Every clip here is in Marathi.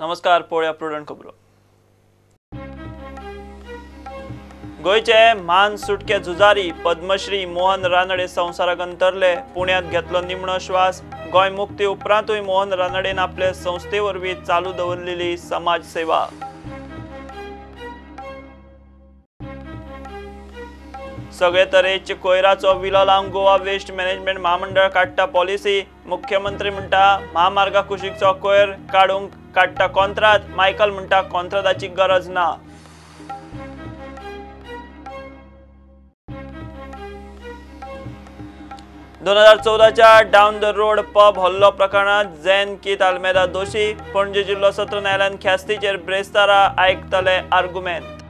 नमस्कार, पळोवया प्रुडंट खबरो। गोयचे मान सुटके झुजारी पद्मश्री मोहन रानडे संवसाराक अंतरले। पुण्यात घेतलो निमणो श्वास। गोय मुक्ती उपरांतूय मोहन रानडेन आपले संस्थे वरवीं चालू दवरलेली समाज सेवा। सगळे तरेचे कोयराचो विलो लावन गोवा वेस्ट मॅनेजमेंट महामंडळ काडटा पॉलिसी। मुख्यमंत्री म्हणटा महामार्गा कुशीकचो कोयर काडूंक काडटा कॉन्ट्रात। मायकल म्हणटा कॉन्ट्राताची गरज ना। दोन 2014च्या डाऊन द रोड पब हल्लो प्रकरणात झॅन कीथ आल्मेदा दोशी। पणजी जिल्लो सत्र न्यायालयान ख्यास्तीचेर ब्रेस्तारा आयकतले आर्ग्युमेंट।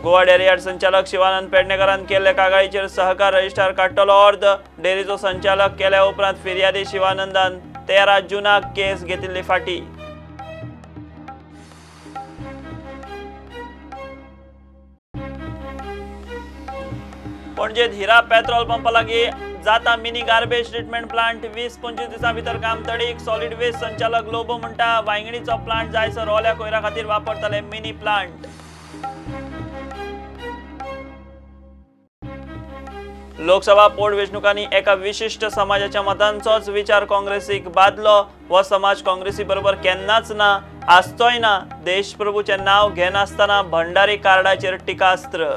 गोवा डेअरी यार्ड संचालक शिवानंद पेडणेकरान केल्ले कागाळीचेर सहकार रजिस्ट्रार काडटलो अर्ज। डेअरीचो संचालक केल्या उपरांत फिर्यादी शिवानंदान 13 जूनाक केस घेतिल्ली फाटी। पणजेत हिरा पेट्रोल पंपा लागीं जाता मिनी गार्बेज ट्रीटमेंट प्लांट। 20-25 दिसां भितर काम तडीक। सॉलिड वेस्ट संचालक लोबो म्हणटा वांयगणीचो प्लांट जायसर ओल्या कोयरा खातीर वापरतले मिनी प्लांट। लोकसभा पोटवेंचणुकांनी एका विशिष्ट समाजाच्या मतांचोच विचार काँग्रेसीक बादलो। हो समाज काँग्रेसी बरोबर केन्नाच ना, आसचोय ना। देशप्रभूचे नाव घेनासतना भंडारी कार्डाचेर टिकास्त्र।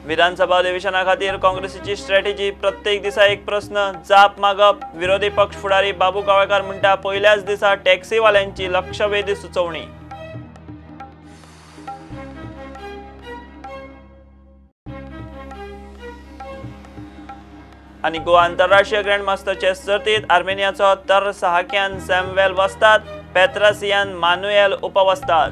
विधानसभा अधिवेशना खातीर काँग्रेसीची स्ट्रॅटेजी। प्रत्येक दिसा एक प्रश्न जाप मागप। विरोधी पक्ष फुडारी बाबू कवळेकार म्हणटा पयल्याच दिसा टॅक्सीवाल्यांची लक्षवेधी सुचोवणी। आणि गोवा आंतरराष्ट्रीय ग्रँडमास्टर चेस सर्तीत आर्मेनियाचो तरसहाक्यान सॅम्युएल वस्ताद, पेत्रासियान मानुएल उपवस्ताद।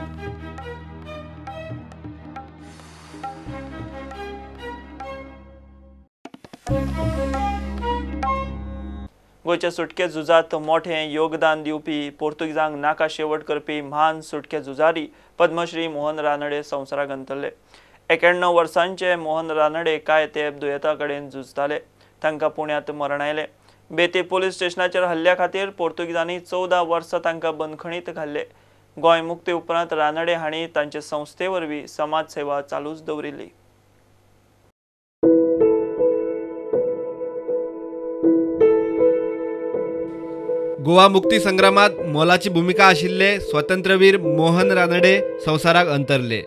गोयच्या सुटके झुजात मोठे योगदान दिवपी पोर्तुगीजांक नाका शेवट करपी महान सुटके झुजारी पद्मश्री मोहन रानडे संवसाराक अंतरले। 91 वर्सांचे मोहन रानडे कांय तेंप दुयेता कडेन झुजताले। तांकां पुण्यात मरण आयले। बेती पुलीस स्टेशनाचेर हल्ल्या खातीर पोर्तुगीजांनी 14 वर्सां तांकां बंदखणीत घाल्ले। गोंय मुक्ती उपरांत रानडे हांणी तांचे संस्थे वरवीं समाज सेवा चालूच दवरिल्ली। गोवा मुक्ती संग्रामात मोलाची भूमिका आशिल्ले स्वतंत्रवीर मोहन रानडे संवसाराक अंतरले।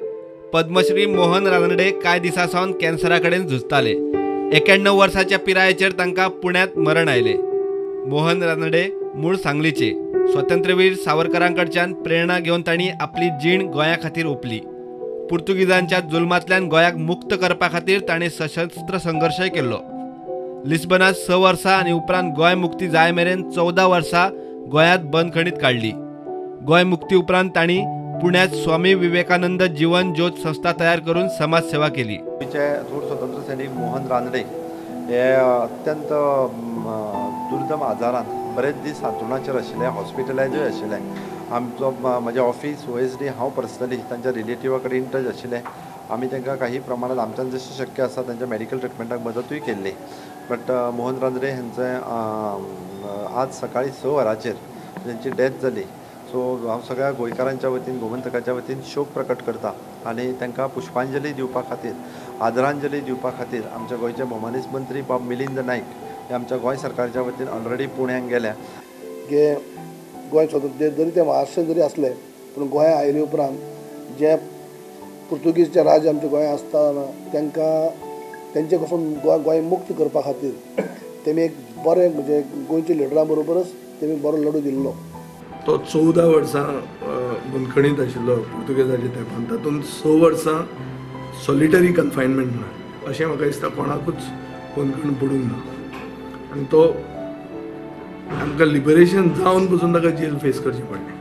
पद्मश्री मोहन रानडे कांय दिसां सावन कॅन्सरा कडेन झुजताले। 91 वर्साच्या पिरायेचेर तांकां पुण्यात मरण आयले। मोहन रानडे मूळ सांगलीचे। स्वतंत्रवीर सावरकरांकडच्यान प्रेरणा घेवन तांणी आपली जीण गोंया खातीर ओंपली। पुर्तुगीजांच्या जुल्मांतल्यान गोंयाक मुक्त करपा खातीर ताणें सशस्त्र संघर्शय केल्लो। लिस्बनात 6 वर्सां आनी उपरांत गोंय मुक्ती जाय मेरेन 14 वर्सां गोंयांत बंदखणीत काडली। गोंय मुक्ती उपरांत तांणी पुण्यात स्वामी विवेकानंद जीवन ज्योत संस्था तयार करून समाज सेवा केली। थोर स्वतंत्र सैनिक मोहन रानडे हे अत्यंत दुर्दम आजारान बरेच दीस हांतरुणाचेर आशिल्ले, हॉस्पिटलायजूय आशिल्ले। आमचो म्हजें ऑफिस OSD हांव पर्सनली तांच्या रिलेटिवा कडेन टच आशिल्ले। आमी तांकां काही प्रमाणात आमच्यान जशें शक्य आसा तांच्या मेडिकल ट्रिटमेंटाक मदतूय केल्ली। बट मोहन रानडे हांचें आज सकाळी 6 वरांचेर तांची डेथ जाली। सो हांव सगळ्या गोंयकारांच्या वतीन गोमंतकाच्या वतीन शोक प्रकट करता आनी तांकां पुष्पांजली दिवपा खातीर, आदरांजली दिवपा खातीर आमच्या गोंयचे भौमानीस मंत्री बाब मिलिंद नायक हे आमच्या गोंय सरकारच्या वतीन ऑलरेडी पुण्याक गेल्या। गोंय स्वतंत्र जरी ते महाराष्ट्र जरी असले पूण गोंया आयले उपरांत जे पुर्तुगीजचे राज आमच्या गोंया आसतना तेंचे पासून गोंय मुक्त करपा खातीर तेमी एक बरे म्हणजे गोंयच्या लिडरां बरोबरच तेमी बरो लढो दिल्लो। तो 14 वर्सां बंदखणीत आशिल्लो पुर्तुगेजाच्या तेंपान। तातूंत 6 वर्सां सॉलिटरी कन्फायनमेंट ना अशें म्हाका दिसता कोणाकूच बंदखण पडूंक ना। आनी तो आमकां लिबरेशन जावन पसून ताका जेल फेस करची पडली।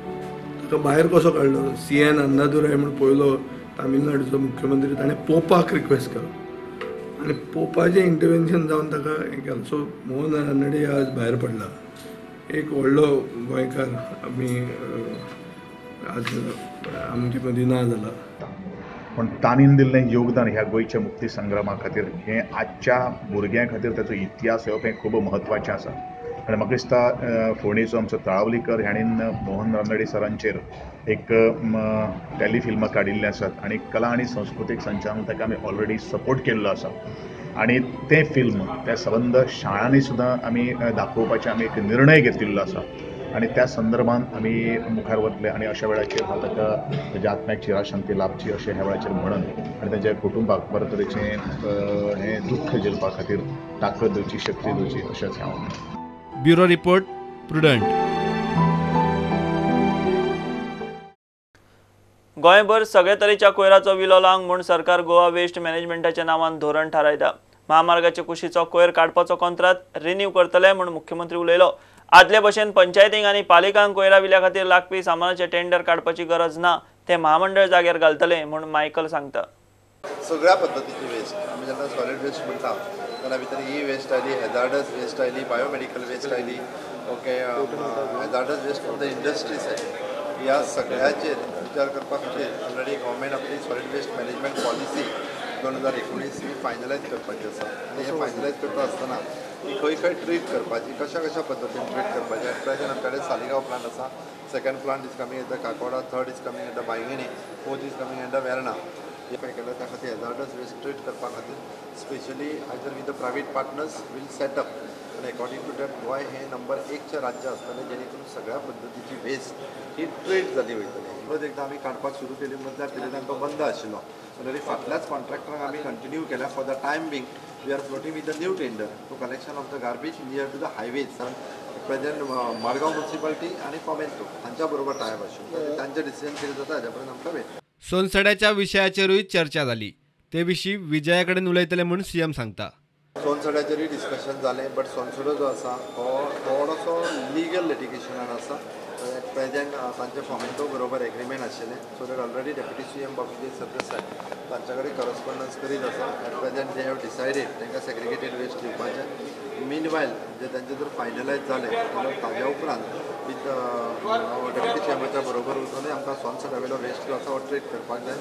ताका भायर कसो काडलो? CN अन्नादुराय म्हणून पयलो तामिळनाडूचो मुख्यमंत्री ताणें पोपाक रिक्वेस्ट केलो आनी पोपाचें इंटरवेन्शन जावन ताका हें केलें। सो मोहन रानडे आज भायर पडला, एक व्हडलो गोंयकार आमी आज आमचे मदीं ना जाला। पण ताणीन दिल्लें योगदान ह्या गोंयच्या मुक्ती संग्रामा खातीर हें आजच्या भुरग्यां खातीर ताचो इतिहास येवप हें खूब म्हत्वाचें आसा. आनी म्हाका दिसता फोंडेचो आमचो तळावलीकर ह्याणीन मोहन रानडे सरांचेर एक टेलिफिल्मां काडिल्लीं आसात आनी कला आनी संस्कृतीक संचालनालयाक आमी ऑलरेडी सपोर्ट केल्लो आसा. आनी तें फिल्म त्या संबंद शाळांनी सुद्दां आमी दाखोवपाचे आमी एक निर्णय घेतिल्लो आसा. आनी त्या संदर्भान आमी मुखार वतले आनी अशा वेळाचेर ताका ताच्या आत्म्याक चिरशांती लाभची अशें ह्या वेळाचेर म्हणून आनी ताच्या कुटुंबाक बरे तरेचें हें दुख्ख झेलपा खातीर ताकद दिवची, शक्ती दिवची अशेंच हांव म्हणटां. Bureau report prudent. गोंयभर सगळे तरेच्या कोयराचो विलो लावंक म्हूण सरकार गोवा वेस्ट मॅनेजमेंटाच्या नांवान धोरण थारायता. महामार्गाचे कुशीचो कोयर काडपाचो कॉन्ट्रॅक्ट रिन्यू करतले म्हूण मुख्यमंत्री उलयलो. आदले भशेन पंचायतींक आनी पालिकांक कोयरा विल्या खातीर लागपी सामानाचे टेंडर काडपाची गरज ना, ते महामंडळ जाग्यार घालतले म्हूण मायकल सांगता. सगळ्या पद्दतीची वेस्ट आमी जेन्ना सॉलिड वेस्ट म्हणटा जाल्यार भितर ई वेस्ट आयली, हॅजार्डस वेस्ट आयली, बायोमेडिकल वेस्ट आयली, okay, hazardous waste from the industries आयली. ह्या सगळ्याचेर विचार करपा खातीर ऑलरेडी गव्हर्मेंट आपली सॉलिड वेस्ट मॅनेजमेंट पॉलिसी 2019 ही फायनलायज करपाची आसा. आनी हें फायनलायज करता आसतना ती खंय खंय ट्रीट करपाची, कशा पद्दतीन ट्रीट करपाची. एट प्रेझेंट आमचे कडेन सालिगांव प्लांट आसा, second plant is coming at the Kakoda, third is coming at the Bainguinim, fourth is coming at the Verna. हे पळय केलें त्या खातीर हॅजार्डस वेस्ट ट्रीट करपा खातीर specially either with the private partners will set up. आनी अकॉर्डिंग टू दॅट गोंय हें नंबर 1चें राज्य आसतलें जेणे करून सगळ्या पद्दतीची वेस्ट ही ट्रीट जाली वयतली. परत एकदां आमी काडपाक सुरू केली म्हटल्यार तेन्ना तो बंद आशिल्लो. ऑलरेडी फाटल्याच कॉन्ट्रॅक्टरांक आमी कंटिन्यू केल्या. For the time being we are floating with the new tender to collection of the garbage near to the highways. Present Margao municipality आनी कॉमेंटो हांच्या बरोबर टायप आशिल्लो. तांचें डिसिजन कितें जाता हाच्या पर्यंत आमकां वेट. सोनसड्याच्या विशयाचेरूय चर्चा जाली. ते विशीं विजया कडेन उलयतले म्हूण सीएम सांगता. सोनसड्याचेरूय डिस्कशन जालें, बट सोनसडो जो आसा हो थोडोसो लिगल लिटिगेशनान आसा. एट प्रेझेंट तांचे फॉमेंटो बरोबर एग्रीमेंट आशिल्लें, so that already deputy CM Babuji Sardesai तांचे कडेन करस्पॉन्डन्स करीत आसा. At present they have decided तांकां सेग्रिगेटेड वेस्ट दिवपाचें. मीनवायल जे तांचें जर फायनलायज जालें जाल्यार ताज्या उपरांत विथ डेप्युटी सीएमाच्या बरोबर वचून आमकां सोनसडा वेलो वेस्ट जो आसा हो ट्रीट करपाक जाय.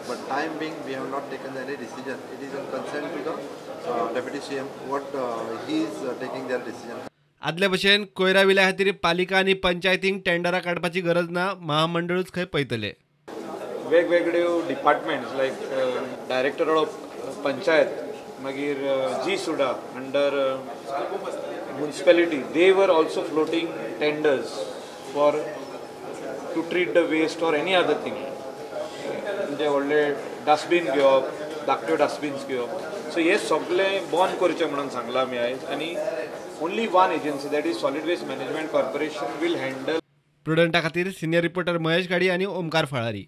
But time being we have not taken any decision. It is in concern to the deputy CM what he is taking their decision. आदले भशेन कोयरा विल्या खातीर पालिका आनी पंचायतींक टेंडरां काडपाची गरज ना, महामंडळूच खंय पळयतले. वेगवेगळ्यो departments like director of panchayat, मागीर जी SUDA under municipality, they are also floating tenders for to treat the waste or any other thing. म्हणजे व्हडले डस्टबीन घेवप, धाकट्यो डस्टबिन्स घेवप. सो हे सगळें बंद करचें म्हणून सांगलां आमी आयज. आनी only one agency, that is Solid Waste Management Corporation, will handle. प्रुडंटा खातीर सिनियर रिपोर्टर महेश गाडी आनी ओमकार फळारी.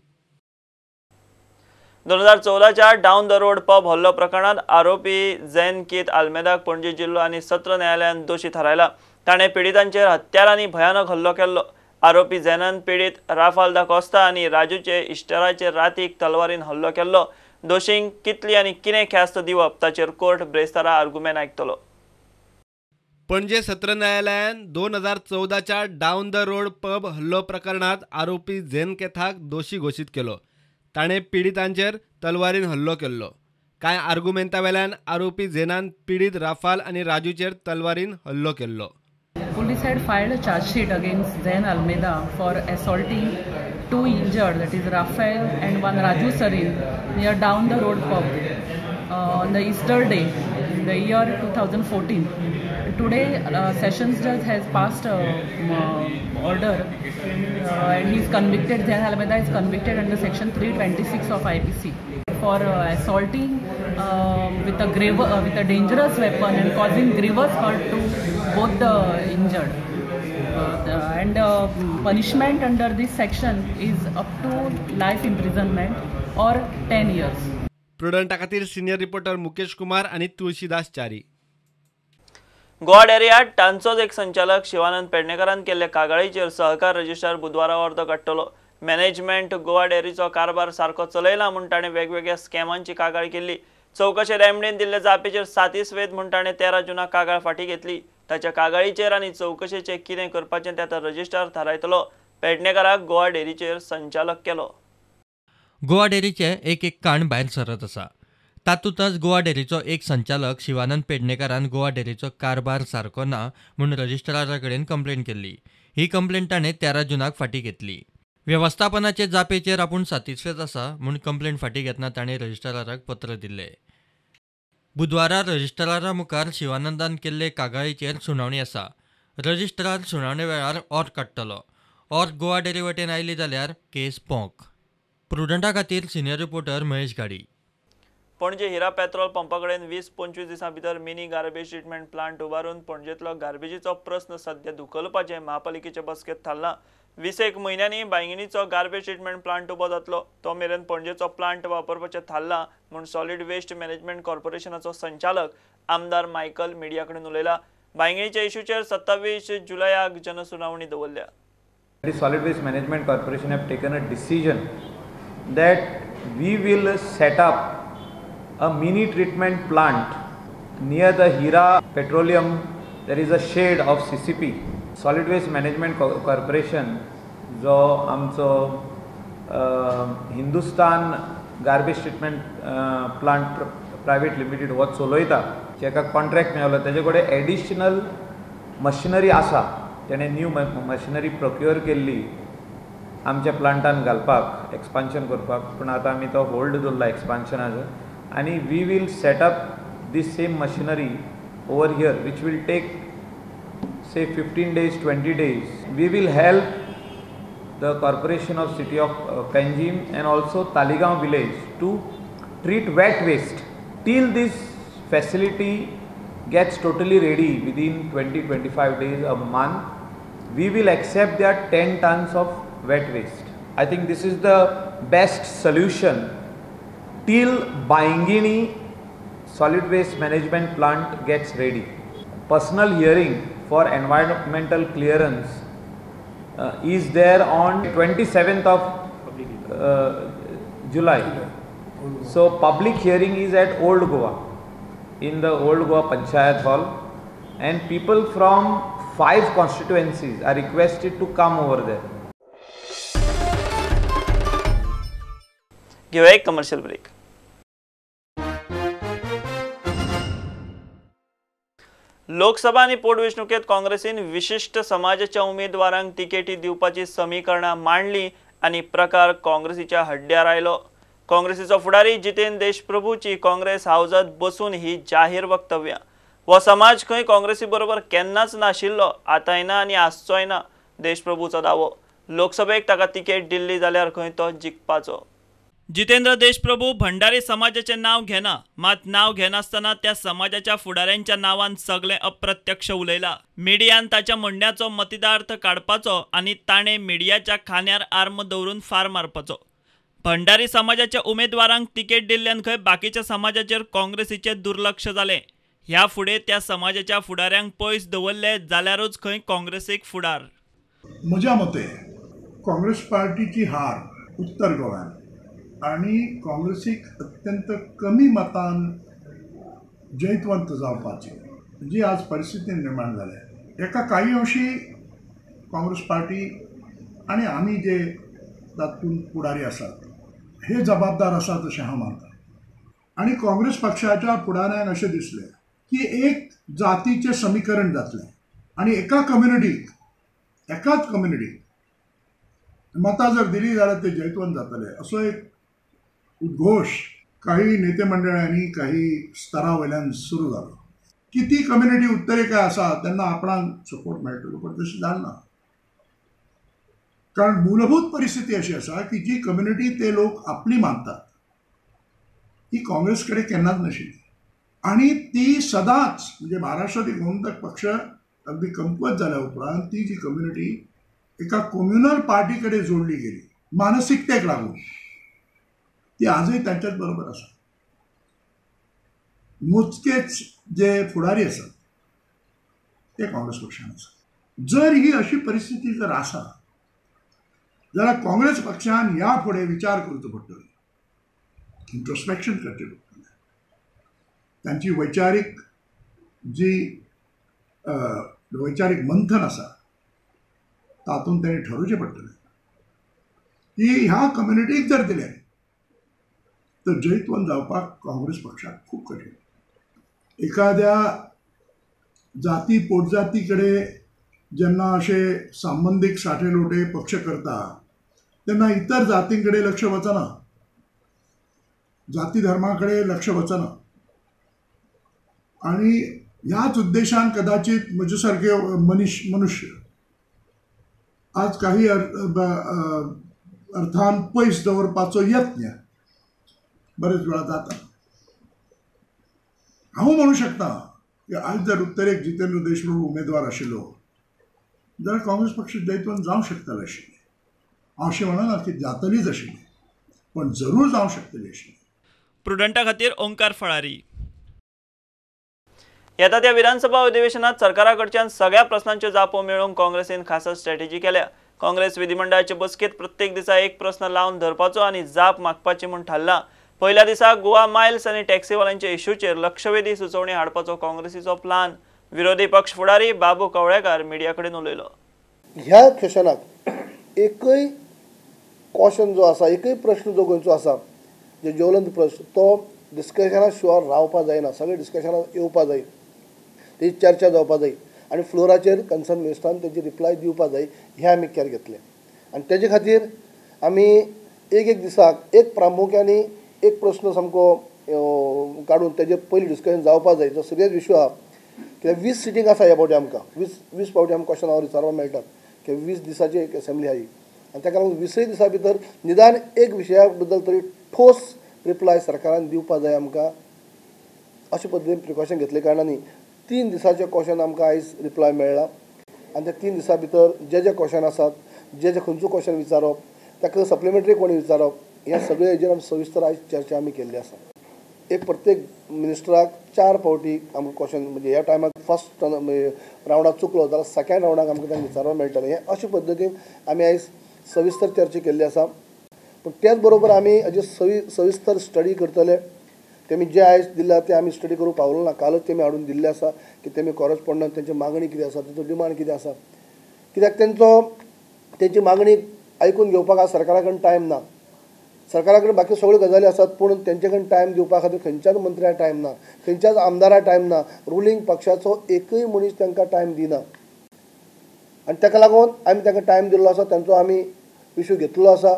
2014च्या डाऊन द रोड पब हल्लो प्रकरणात आरोपी झैन कीत आल्मेदाक पणजी जिल्लो आनी सत्र न्यायालयान दोशी थारायला. ताणें पिडितांचेर हत्यारांनी भयानक हल्लो केल्लो. आरोपी झैनान पीडित राफाल दा कोस्ता आनी राजूचे इश्टराचेर रातीक तलवारीन हल्लो केल्लो. दोशींक कितली आनी कितें ख्यास्त दिवप ताचेर कोर्ट ब्रेस्तारा आर्ग्युमेंट आयकतलो. पणजे सत्र न्यायालयान 2014च्या डाऊन द रोड पब हल्लो प्रकरणात आरोपी झेन केथाक दोशी घोशीत केलो. ताणें पिडितांचेर तलवारीन हल्लो केल्लो. कांय आर्ग्युमेंटा वेल्यान आरोपी झेनान पीडित राफाल आनी राजूचेर तलवारीन हल्लो केल्लो. Police had filed a charge sheet against Zain Almeida for assaulting two injured, that is Rafael and one Raju Sarin, near down the road pub on the Easter day in the year 2014. Today, Sessions Judge has passed a order and he is convicted. Zain Almeida is convicted under Section 326 of IPC for assaulting with a dangerous weapon and causing grievous hurt to both the injured. And punishment under this section is up to life imprisonment or 10 years. प्रुडंटा खातीर सिनियर रिपोर्टर मुकेश कुमार आनी तुळशीदास च्यारी. गोवा डेअरींत तांचोच एक संचालक शिवानंद पेडणेकरान केल्ले कागाळीचेर सहकार रजिस्ट्रार बुधवारा अर्ज काडटलो. मॅनेजमेंट गोवा डेअरीचो कारभार सारको चलयला म्हूण ताणें वेगवेगळ्या स्कॅमांची कागाळ केल्ली. चौकशे रेमडेन दिल्ले जापेचेर 37 वेद म्हूण ताणें 13 जूनाक कागाळ फाटीं घेतली. ताच्या कागाळीचेर आनी चौकशेचें कितें करपाचें तें आतां रजिस्ट्रार थारायतलो. पेडणेकाराक गोवा डेअरीचेर संचालक केलो. गोवा डेरीचे एक काण भायर सरत आसा. तातूंतच गोवा डेरीचो एक संचालक शिवानंद पेडणेकारान गोवा डेरीचो कारभार सारको ना म्हूण रजिस्ट्रारा कडेन कंप्लेंट केल्ली. ही कंप्लेंट ताणें 13 जूनाक फाटीं घेतली. वेवस्थापनाचे जापेचेर आपूण सॅटिस्फायड आसा म्हूण कंप्लेंट फाटीं घेतना ताणें रजिस्ट्राराक पत्र दिल्लें. बुधवारा रजिस्ट्रारा मुखार शिवानंदान केल्ले कागाळीचेर सुनावणी आसा. रजिस्ट्रार सुनावणे वेळार ओर्ट काडटलो. ओर्ट गोवा डेरी वटेन आयली जाल्यार केस पोंक. प्रुडंटा खातीर सिनियर रिपोर्टर महेश गाडी. पणजे हिरा पेट्रोल पंपा कडेन 20-25 दिसां भितर मिनी गार्बेज ट्रीटमेंट प्लांट उबारून पणजेंतलो गार्बेजीचो प्रस्न सध्या धुकलपाचें महापालिकेचे बसकेंत थारलां. 20 म्हयन्यांनी बांयगणीचो गार्बेज ट्रीटमेंट प्लांट उबो जातलो. तो मेरेन पणजेचो प्लांट वापरपाचें थारलां म्हूण सॉलिड वेस्ट मॅनेजमेंट कॉर्पोरेशनाचो संचालक आमदार मायकल मिडिया कडेन उलयला. बांयगणीच्या इश्यूचेर 27 जुलयाक जनसुनावणी दवरल्या. The Solid Waste Management Corporation have taken a decision that we will set up a mini treatment plant near the Hira Petroleum. There is a shade of CCP. Solid Waste Management Corporation जो आमचो Hindustan garbage treatment plant private limited हो चलयता, जेका कॉन्ट्रॅक्ट मेळ्ळो, तेजे कडेन एडिशनल मशिनरी आसा. तेणें न्यू मशिनरी प्रोक्युअर केल्ली आमच्या प्लांटान घालपाक, एक्सपान्शन करपाक, पूण आतां आमी तो होल्ड दवरला एक्सपान्शनाचो. आनी we will set up this same machinery over here which will take say 15 days, 20 days. We will help the corporation of city of Panjim and also Taligaon village to treat wet waste. Till this facility gets totally ready within 20-25 days, a month, we will accept their 10 tons of wet waste. I think this is the best solution till Baingini solid waste management plant gets ready. Personal hearing for environmental clearance is there on 27th of July. So public hearing is at Old Goa, in the Old Goa Panchayat Hall, and people from 5 constituencies are requested to come over there. Give a commercial break. Lok Sabha आणि पोटवेंचणुकेत काँग्रेसीन विशिष्ट समाजाच्या उमेदवारांक तिकेटी दिवपाची समीकरणां मांडली आणि प्रकार काँग्रेसीच्या हड्ड्यार आयलो. काँग्रेसीचो फुडारी जितेंद्र देशप्रभूची काँग्रेस हावजात बसून ही जाहीर वक्तव्यां. हो समाज खंय काँग्रेसी बरोबर केन्नाच नाशिल्लो, आतांय ना आनी आसचोय ना, देशप्रभूचो दावो. लोकसभेक ताका तिकेट दिल्ली जाल्यार खंय तो जिखपाचो. जितेंद्र देशप्रभू भंडारी समाजाचे नाव घेना, मात नाव घेनासतना त्या समाजाच्या फुडाऱ्यांच्या नावान सगळे अप्रत्यक्ष उलयला. मिडियान ताच्या म्हणण्याचो मतिदार्थ काडपाचो आणि ताणें मिडियाच्या खांद्यार आर्म दवरून फार मारपाचो. भंडारी समाजाच्या उमेदवारांक तिकेट दिल्ल्यान खंय बाकीच्या समाजाचेर काँग्रेसीचे दुर्लक्ष जालें. ह्या फुडें त्या समाजाच्या फुडाऱ्यांक पयस दवरले जाल्यारूच खंय काँग्रेसीक फुडार. म्हज्या मते काँग्रेस पार्टीची हार उत्तर गोव्यात आणि काँग्रेसीक अत्यंत कमी मतान जैतवंत जावपाची जी आज परिस्थिती निर्माण जाल्या. एका काही अंशी काँग्रेस पार्टी आणि आमी जे तातूंत फुडारी आसात हे जबाबदार आसात अशें हांव मानतां. आणि काँग्रेस पक्षाच्या फुडाऱ्यांक अशें दिसलें की एक जातीचें समीकरण जातलें आणि एकाच कम्युनिटीक मतां जर दिली जाल्यार ते जैतवंत जातले असो एक उद्घोष काही नेते मंडळांनी काही स्तरावयल्यान सुरू जालो की ती कम्युनिटी उत्तरेक आसा तेन्ना आपणाक सपोर्ट मेळटलो, पण तशें जालना. कारण मूलभूत परिस्थिती अशी आसा की जी कम्युनिटी ते लोक आपली मानतात ती काँग्रेस कडेन केन्नाच नाशिल्ली. आणि ती सदांच म्हणजे महाराष्ट्रात एक गोमंतक पक्ष अगदी कमकुवत जाल्या उपरांत ती जी कम्युनिटी एका कम्युनल पार्टी कडेन जोडली गेली मानसिकतेक लागून, ती आजही त्यांच्याच बरोबर आसा. मोजकेच जे फुडारी आसात ते काँग्रेस पक्षान आसा. जर ही अशी परिस्थिती जर आसा जाल्यार काँग्रेस पक्षान ह्या फुडें विचार करचो पडटलो, इंट्रोस्पेक्शन करचें पडटलें. तांची वैचारीक वैचारीक मंथन आसा तातूंत ताणें ठरोवचें पडटलें की ह्या कम्युनिटीक जर दिलें तर जैतवंत जावपाक काँग्रेस पक्षाक खूब कठीण. एखाद्या जाती पोटजाती कडेन जेन्ना अशे संबंधीक साठेलोटे पक्ष करता तेन्ना इतर जातीं कडेन लक्ष वचना, जाती धर्मा कडेन लक्ष वचना. आणि ह्याच उद्देशान कदाचित म्हजे सारके मनुष्य आज काही अर्थान पयस दवरपाचो यत्न बरेच वेळा जाता. हांव म्हणू शकता की आज जर उत्तरेक जितेंद्र देशमुख उमेदवार आशिल्लो जाल्यार काँग्रेस पक्ष जैतवंत जावंक शकताले आशिल्ले. हांव अशें म्हणना की जातलीच आशिल्ली, पण जरूर जावंक शकतली आशिल्ली. प्रुडंटा खातीर ओंकार फळारी. येता त्या विधानसभा अधिवेशनात सरकारा कडच्यान सगळ्या प्रश्नांच्यो जापो मेळोवंक काँग्रेसीन खासा स्ट्रॅटेजी केल्या. काँग्रेस विधिमंडळाचे बसकेत प्रत्येक दिसा एक प्रश्न लावन धरपाचो आनी जाप मागपाची म्हूण थारला. पहिल्या दिसा गोवा मायल्स आनी टॅक्सीवाल्यांच्या इश्यूचेर लक्षवेधी सुचोवणी हाडपाचो काँग्रेसीचो प्लान. विरोधी पक्ष फुडारी बाबू कवळेकार मिडिया कडेन उलयलो. ह्या सेशनाक एकय क्वेश्चन जो आसा, एकय प्रश्न जो गोंयचो आसा जे ज्वलंत प्रश्न तो डिस्कशना शिवाय रावपा जायना. सगळे डिस्कशनाक येवपा जाय, तेची चर्चा जावपा जाय आनी फ्लोराचेर कन्सर्न मिनिस्टरान तेची रिप्लाय दिवपा जाय. हें आमी केअर घेतलें आनी तेजे खातीर आमी एक दिसाक एक प्रामुख्यानी एक प्रश्न सामको काडून तेजेर पयलीं डिस्कशन जावपा जाय. जो सिरियस इश्यू आहा कित्याक 20 सिटींग आसा ह्या फावटी आमकां 20 फावटी आमकां क्वेश्चन हांव विचारपाक मेळटा की 20 दिसाची एक असेंब्ली आहा आनी ताका लागून 20 दिसां भितर निदान एक विशया बद्दल तरी ठोस रिप्लाय सरकारान दिवपा जाय आमकां. अशे पद्दतीन प्रिकॉशन घेतले कारणांनी 3 दिसाचे क्वेश्चन आमकां आयज रिप्लाय मेळ्ळा आनी त्या 3 दिसां भितर जे क्वेश्चन आसात, जे खंयचो क्वेश्चन विचारप, ताका सप्लिमेंटरी कोणी विचारप, ह्या सगळ्या हेजेर आमी सविस्तर आयज चर्चा आमी केल्ली आसा. एक प्रत्येक मिनिस्टराक 4 फावटी आमकां क्वेश्चन म्हणजे ह्या टायमाक फर्स्ट रावंडाक चुकलो जाल्यार सेकंड रावंडाक आमकां तांकां विचारपाक मेळटलें. हें अशे पद्दतीन आमी आयज सविस्तर चर्चा केल्ली आसा. पूण त्याच बरोबर आमी हाजे सविस्तर स्टडी करतले. तेमी जे आयज दिल्या ते आमी स्टडी करूंक पावलो ना. कालच तेमी हाडून दिल्ले आसा की तेमी कॉरस्पॉन्डंट तेंची मागणी कितें आसा, तेचो डिमांड कितें आसा. कित्याक तेंची मागणी आयकून घेवपाक आज सरकारा कडेन टायम ना. सरकारा कडेन बाकी सगळ्यो गजाली आसात पूण तेंचे कडेन टायम दिवपा खातीर खंयच्याच मंत्र्याक टायम ना, खंयच्याच आमदाराक टायम ना. रुलींग पक्षाचो एकय मनीस तांकां टायम दिना आनी ताका लागून आमी तांकां टायम दिल्लो आसा. तांचो आमी इश्यू घेतलो आसा.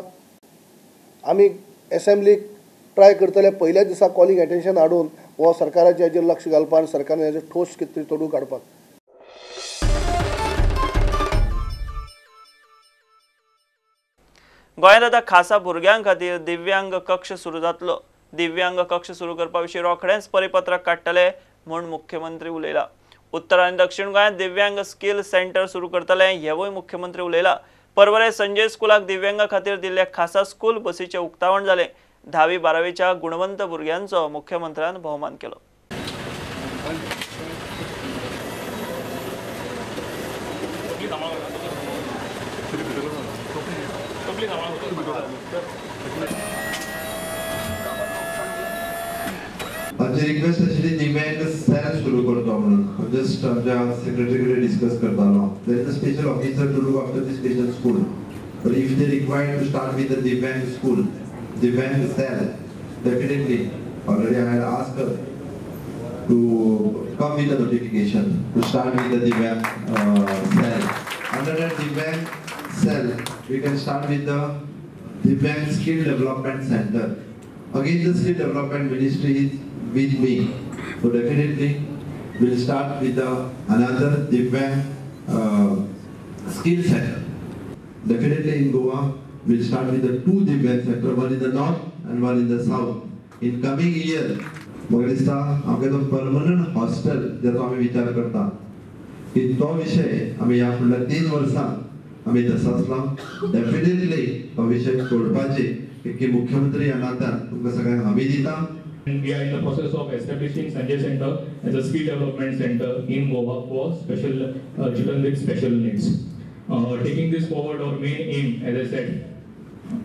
आमी एसेंब्लीक ट्राय करतले पयल्या दिसा कॉलिंग एटेन्शन हाडून हो सरकाराच्या हेजेर लक्ष घालपाक आनी सरकारान हेजेर ठोस कितें तरी तोडून काडपाक. गोंयांत आतां खासा भुरग्यां खातीर दिव्यांग कक्ष सुरू जातलो. दिव्यांग कक्ष सुरू करपा विशीं रोखडेंच परिपत्रक काडटले म्हूण मुख्यमंत्री उलयला. उत्तर आनी दक्षिण गोंयांत दिव्यांग स्कील सेंटर सुरू करतले हेवूय मुख्यमंत्री उलयला. परवरे संजय स्कुलाक दिव्यांगा खातीर दिल्ले खासा स्कूल बसीचें उक्तावण जालें. 10वी-12वीच्या गुणवंत भुरग्यांचो मुख्यमंत्र्यान भोवमान केलो. आमची रिक्वेस्ट आशिल्ली दिव्यांग सेल सुरू करतो म्हणून. जस्ट आमच्या सेक्रेटरी कडेन डिस्कस करतालो. There is a special officer to look after the special school. But if they required to start with the divyang school, divyang cell, definitely already I had asked her to come with a notification to start with the Divyang cell. Under that Divyang cell, we can start with the Divyang Skill Development Center. Again, the Skill Development Ministry is with me, so definitely we'll start with another Divyang Skill Center. Definitely in Goa, we'll start with the 2 Divyang Center, one in the north and one in the south. In coming year, म्हाका दिसता आमकां तो परमनंट हॉस्टेल जाचो आमी विचार करता की तो विशय आमी ह्या फुडल्या 3 वर्सां आमी तसो आसलो. डेफिनेटली तो विशय सोडपाची की मुख्यमंत्री ह्या नात्यान तुमकां सगळ्यांक हमी दिता. We are in the process of establishing Sanjay Center as a skill development center in Goa for special children with special needs. Taking this forward, our main aim, as I said,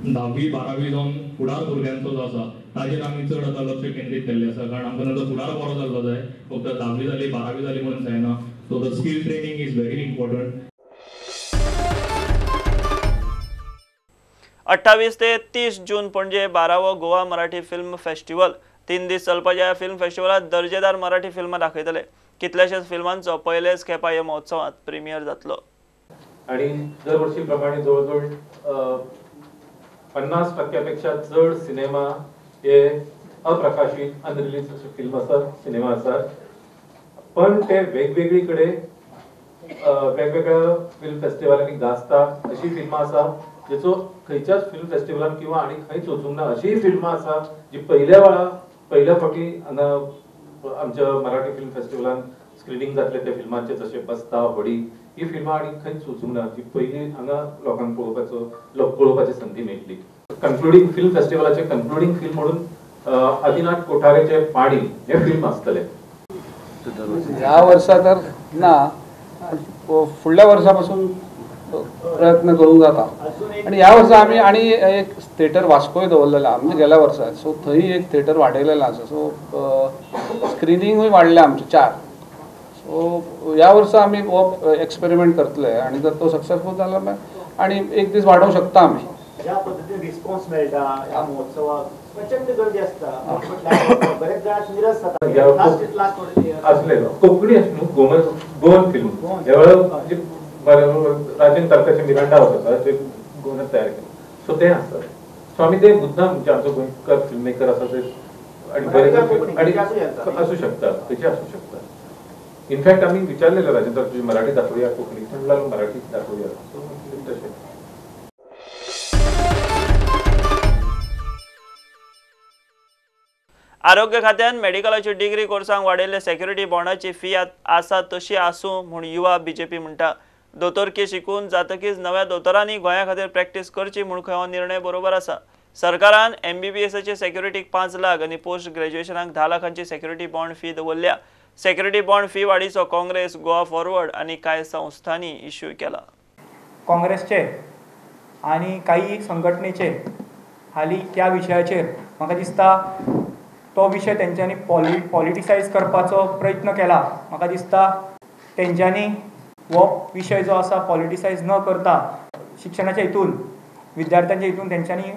10वी-12वी जावन फुडार भुरग्यांचो जो आसा ताजेर आमी चड आतां लक्ष केंद्रीत केल्लें आसा. कारण आमकां तांचो फुडार बरो जाल्लो जाय. फक्त 10वी जाली 12वी जाली म्हणून जायना. So the skill training is very important. 28 ते 30 जून पणजे 12वो गोवा मराठी फिल्म फेस्टिवल 3 दीस चलपाच्या फिल्म फेस्टिवलात दर्जेदार मराठी फिल्मां दाखयतले. कितल्याशाच फिल्मांचो पयलेच खेपा ह्या महोत्सवात प्रीमियर जातलो. आणि दरवर्षी प्रमाणे जवळजवळ 50% चड सिनेमा हे अप्रकाशित अनरिलीज फिल्म आसात, सिनेमा आसात. पण ते वेगवेगळी कडेन वेगवेगळ्या फिल्म फेस्टिवलांनी गाजता अशी फिल्मां आसा जेचो खंयच्याच फिल्म फेस्टिवलान किंवा आनी खंयच वचूंक ना अशी फिल्मां आसा जी पहिल्या फावटी हांगा आमच्या मराठी फिल्म फेस्टिवलान स्क्रीनिंग जातले त्या फिल्मांचे जशे बस्ता होडी ही फिल्मां आनी खंयच वचूंक ना जी पयली हांगा लोकांक पळोवपाची संधी मेळटली. कन्क्लुडिंग फिल्म फेस्टिवलाचे कन्क्लुडिंग फिल्म म्हणून आदिनाथ कोठारेचे पाणी हे फिल्म आसतले. ह्या वर्सा तर ना फुडल्या वर्सापासून प्रयत्न करूंक जाता आणि ह्या वर्सा आमी आणि एक थिएटर वास्कोय दवरलेला म्हणजे गेल्या वर्सा. सो थंय एक थिएटर वाडयलेलो आसा. सो स्क्रिनींगूय वाडले आमचे 4. सो ह्या वर्सा आमी हो एक्सपेरिमेंट करतले आणि जर तो सक्सेसफूल जाला आणि एक दीस वाडोवंक शकता आमी. ज्या पद्धतीने रिस्पॉन्स मेळटा ह्या महोत्सवाक प्रचंड गर्दी आसता. बरेच जाण निरस जाता. असलेलो कोंकणी गोवन फिल्म ह्या वेळार राजेंद्र तारकाचे मिरांडा होता ते गोवन तयार केले. सो ते आसता. सो आमी ते मुद्दाम म्हणजे आमचो गोंयकार फिल्म मेकर आसा ते आणि बरेच आसूं शकता तेचे आसूं शकता. इनफॅक्ट आमी विचारलेलो राजेंद्र तारकाची मराठी दाखोवया कोंकणी म्हणल्यार मराठी दाखोवया. सो तशें आरोग्य खात्यान मेडिकलाची डिग्री कोर्सांक वाडयल्ले सेक्युरिटी बॉन्डाची फी आसा तशी आसूं म्हूण युवा बीजेपी म्हणटा. दोतोरकी शिकून जातकीच नव्या दोतोरांनी गोंया खातीर प्रॅक्टीस करची म्हूण हो निर्णय बरोबर आसा. सरकारान MBBSचे सेक्युरिटीक 5 लाख आनी पोस्ट ग्रॅज्युएशनाक 10 लाखांची सेक्युरिटी बॉन्ड फी दवरल्या. सेक्युरिटी बॉन्ड फी वाडीचो काँग्रेस, गोवा फॉरवर्ड आनी कांय संस्थांनी इश्यू केला. काँग्रेसचे आनी काही संघटनेचे हालीं त्या विशयाचेर म्हाका दिसता तो विषय तेंच्यांनी पॉलिटिसायज करपाचो प्रयत्न केला. म्हाका दिसता तेंच्यांनी हो विशय जो आसा पॉलिटिसायज न करता शिक्षणाच्या हितून विद्यार्थ्यांच्या हितून तेंच्यांनी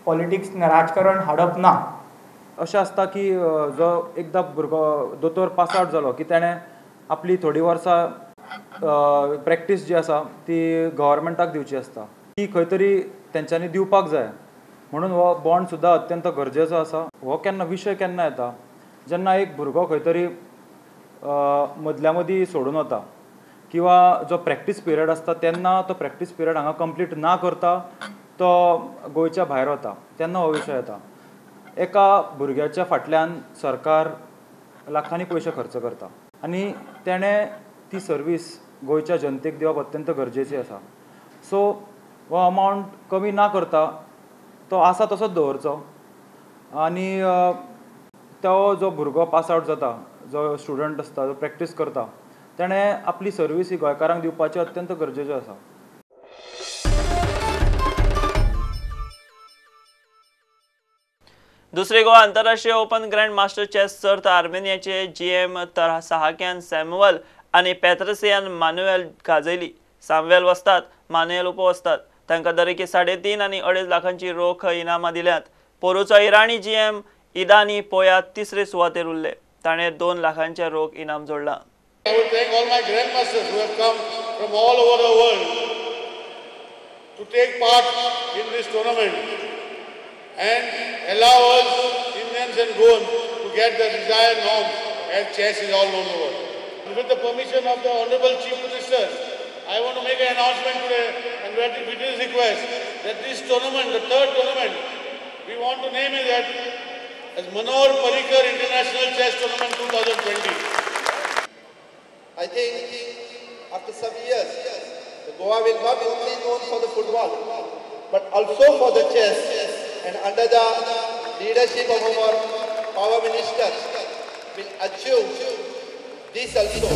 पॉलिटिक्स राजकारण हाडप ना. अशें आसता की जो एकदां भुरगो दोतोर पास आउट जालो की ताणें आपली थोडी वर्सां प्रॅक्टीस जी आसा ती गव्हर्मेंटाक दिवची आसता. ती खंय तरी तेंच्यांनी दिवपाक जाय म्हणून हो बॉन्ड सुद्दां अत्यंत गरजेचो आसा. हो केन्ना विशय केन्ना येता जेन्ना एक भुरगो खंय तरी मदल्या मदीं सोडून वता किंवा जो प्रॅक्टीस पिरियड आसता तेन्ना तो प्रॅक्टीस पिरियड हांगा कंप्लीट ना करता तो गोंयच्या भायर वता तेन्ना हो विशय येता. एका भुरग्याच्या फाटल्यान सरकार लाखांनी पयशे खर्च करता आनी तेणें ती सर्वीस गोंयच्या जनतेक दिवप अत्यंत गरजेची आसा. सो हो अमावंट कमी ना करता तो आसा तसोच दवरचो आनी तो जो भुरगो पास आउट जाता जो स्टुडंट आसता जो प्रॅक्टीस करता तेणें आपली सर्वीस ही गोंयकारांक दिवपाची अत्यंत गरजेची आसा. दुसरी गोवा आंतरराष्ट्रीय ओपन ग्रँड मास्टर चॅस सर्त आर्मेनियाचे GM साहाक्यान सॅम्युएल आनी पेत्रोसियान मानुएल गाजयली. साम्वेल वस्तात, मानुएल उपवस्तात. तांकां दरेकी 3.5 आनी 2.5 लाखांची रोख इनामां दिल्यात. पोरूचो इराणी GM इदानी पोया तिसरे सुवातेर उरले. ताणें 2 लाखांचे रोख इनाम जोडलां. I would thank all my grandmasters who have come from all over the world to take part in this tournament and allow us Indians and Goan to get the desired norms as chess is all over the world. With the permission of the Honorable Chief Minister, I want to make an announcement today and with his request that this tournament, the third tournament, we want to name it as Manohar Parrikar International Chess Tournament 2020. I think after some years, Goa will not be only known for the football, but also for the chess. And under the leadership of our power minister, will achieve this also.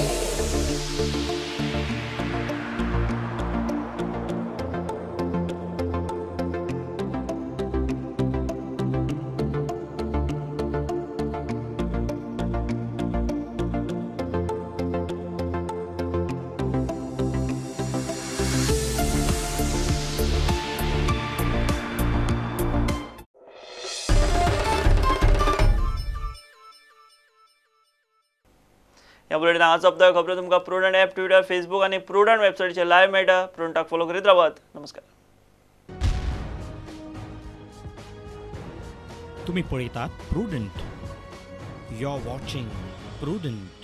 ह्या बुलेटिन हांगाच सोंपता. खबरो तुमकां प्रुडंट ॲप, ट्विटर, फेसबूक आनी प्रुडंट वेबसायटीचेर लायव्ह मेळटा. प्रुडंटाक फॉलो करीत रावात. नमस्कार. तुम्ही पळयतात Prudent. You are watching prudent.